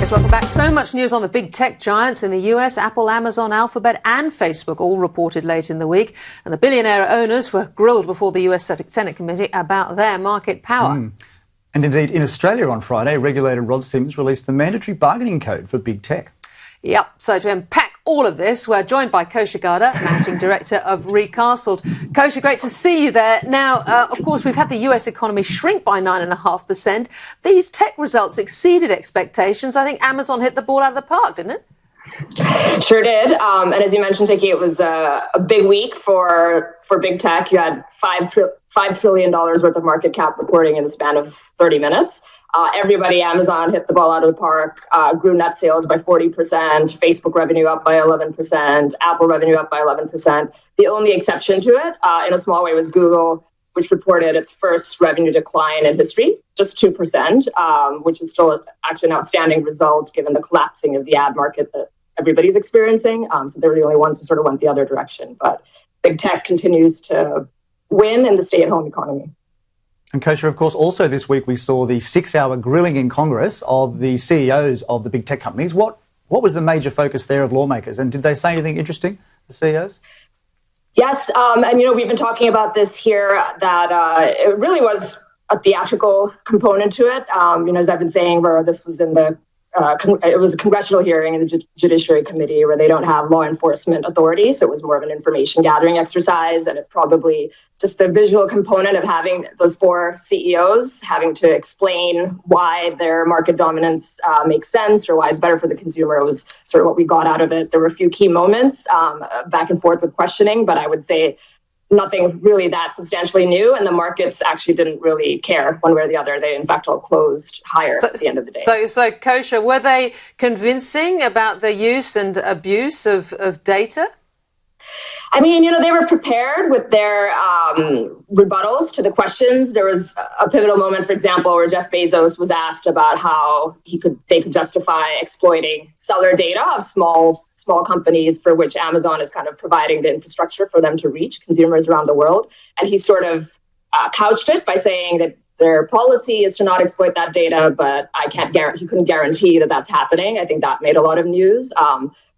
Yes, welcome back. So much news on the big tech giants in the US. Apple, Amazon, Alphabet and Facebook all reported late in the week. And the billionaire owners were grilled before the US Senate Committee about their market power. And indeed, in Australia on Friday, regulator Rod Sims released the mandatory bargaining code for big tech. Yep, so to unpack all of this, we're joined by Kosha Gada, Managing Director of Recastled. Kosha, great to see you there. Now, of course, we've had the US economy shrink by 9.5%. These tech results exceeded expectations. I think Amazon hit the ball out of the park, didn't it? Sure did. And as you mentioned, Tiki, it was a big week for big tech. You had $5 trillion worth of market cap reporting in the span of 30 minutes. Everybody, Amazon hit the ball out of the park, grew net sales by 40%, Facebook revenue up by 11%, Apple revenue up by 11%. The only exception to it, in a small way, was Google, which reported its first revenue decline in history, just 2%, which is still actually an outstanding result given the collapsing of the ad market that everybody's experiencing. So they were the only ones who sort of went the other direction. But big tech continues to win in the stay-at-home economy. And Kosha, of course, also this week we saw the 6-hour grilling in Congress of the CEOs of the big tech companies. What was the major focus there of lawmakers? And did they say anything interesting, the CEOs? Yes, and we've been talking about this here, that it really was a theatrical component to it. As I've been saying, where this was in the it was a congressional hearing in the Judiciary Committee where they don't have law enforcement authority, so it was more of an information gathering exercise, and it probably just a visual component of having those 4 CEOs having to explain why their market dominance makes sense or why it's better for the consumer. It was sort of what we got out of it. There were a few key moments back and forth with questioning, but I would say nothing really that substantially new, and the markets actually didn't really care one way or the other. They, in fact, all closed higher at the end of the day. So Kosha, were they convincing about the use and abuse of data? I mean, they were prepared with their rebuttals to the questions. There was a pivotal moment, for example, where Jeff Bezos was asked about how they could justify exploiting seller data of small companies for which Amazon is kind of providing the infrastructure for them to reach consumers around the world. And he sort of couched it by saying that their policy is to not exploit that data, but he couldn't guarantee that that's happening. I think that made a lot of news.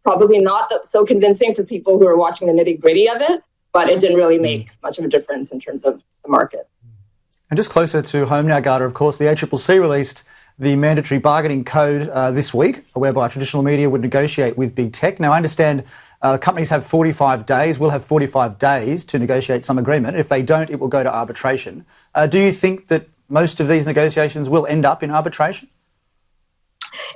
Probably not so convincing for people who are watching the nitty-gritty of it, but it didn't really make much of a difference in terms of the market. And just closer to home now, Gada, of course, the ACCC released the mandatory bargaining code this week, whereby traditional media would negotiate with big tech. Now, I understand companies have 45 days, will have 45 days to negotiate some agreement. If they don't, it will go to arbitration. Do you think that most of these negotiations will end up in arbitration?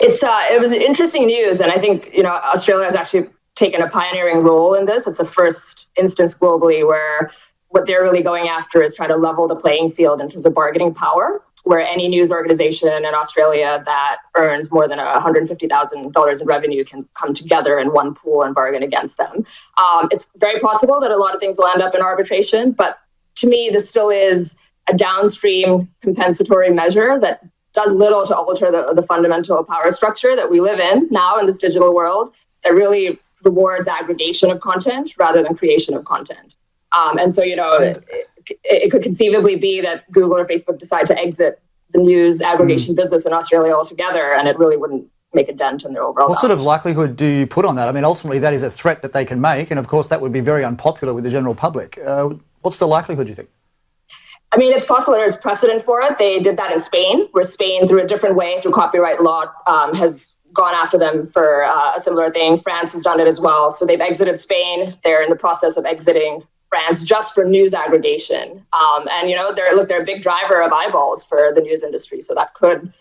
It was interesting news, and I think Australia has actually taken a pioneering role in this. It's the first instance globally where what they're really going after is trying to level the playing field in terms of bargaining power, where any news organization in Australia that earns more than $150,000 in revenue can come together in one pool and bargain against them. It's very possible that a lot of things will end up in arbitration, but to me, this still is a downstream compensatory measure that does little to alter the fundamental power structure that we live in now in this digital world, that really rewards aggregation of content rather than creation of content. And so, it could conceivably be that Google or Facebook decide to exit the news aggregation business in Australia altogether, and it really wouldn't make a dent in their overall What sort of likelihood do you put on that? I mean, ultimately, that is a threat that they can make, and of course, that would be very unpopular with the general public. What's the likelihood, do you think? I mean, it's possible there's precedent for it. They did that in Spain, where Spain, through a different way, through copyright law, has gone after them for a similar thing. France has done it as well. So they've exited Spain. They're in the process of exiting France just for news aggregation. And, they're a big driver of eyeballs for the news industry. So that could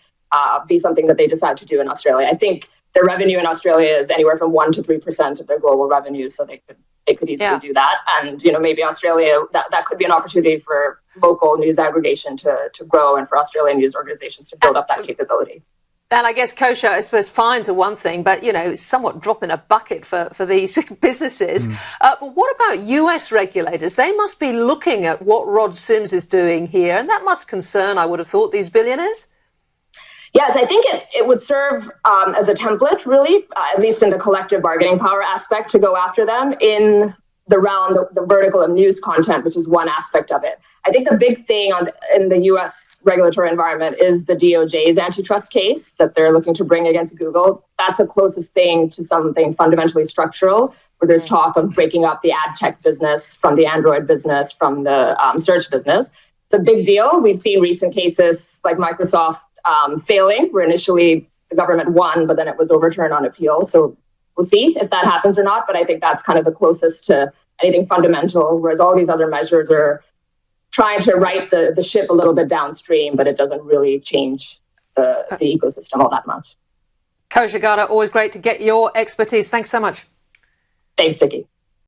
be something that they decide to do in Australia. I think their revenue in Australia is anywhere from 1% to 3% of their global revenue. So they could easily do that. And, maybe Australia, that could be an opportunity for local news aggregation to grow and for Australian news organizations to build up that capability. And I guess, Kosha, I suppose fines are one thing, but, somewhat drop in a bucket for these businesses. But what about US regulators? They must be looking at what Rod Sims is doing here, and that must concern, I would have thought, these billionaires. Yes, I think it would serve as a template, really, at least in the collective bargaining power aspect, to go after them in the realm, the vertical of news content, which is one aspect of it. I think the big thing in the US regulatory environment is the DOJ's antitrust case that they're looking to bring against Google. That's the closest thing to something fundamentally structural, where there's talk of breaking up the ad tech business from the Android business, from the search business. It's a big deal. We've seen recent cases like Microsoft failing, where initially the government won, but then it was overturned on appeal. So we'll see if that happens or not, but I think that's kind of the closest to anything fundamental, whereas all these other measures are trying to right the ship a little bit downstream, but it doesn't really change the ecosystem all that much. Kosha Gada, always great to get your expertise. Thanks so much. Thanks, Dickie.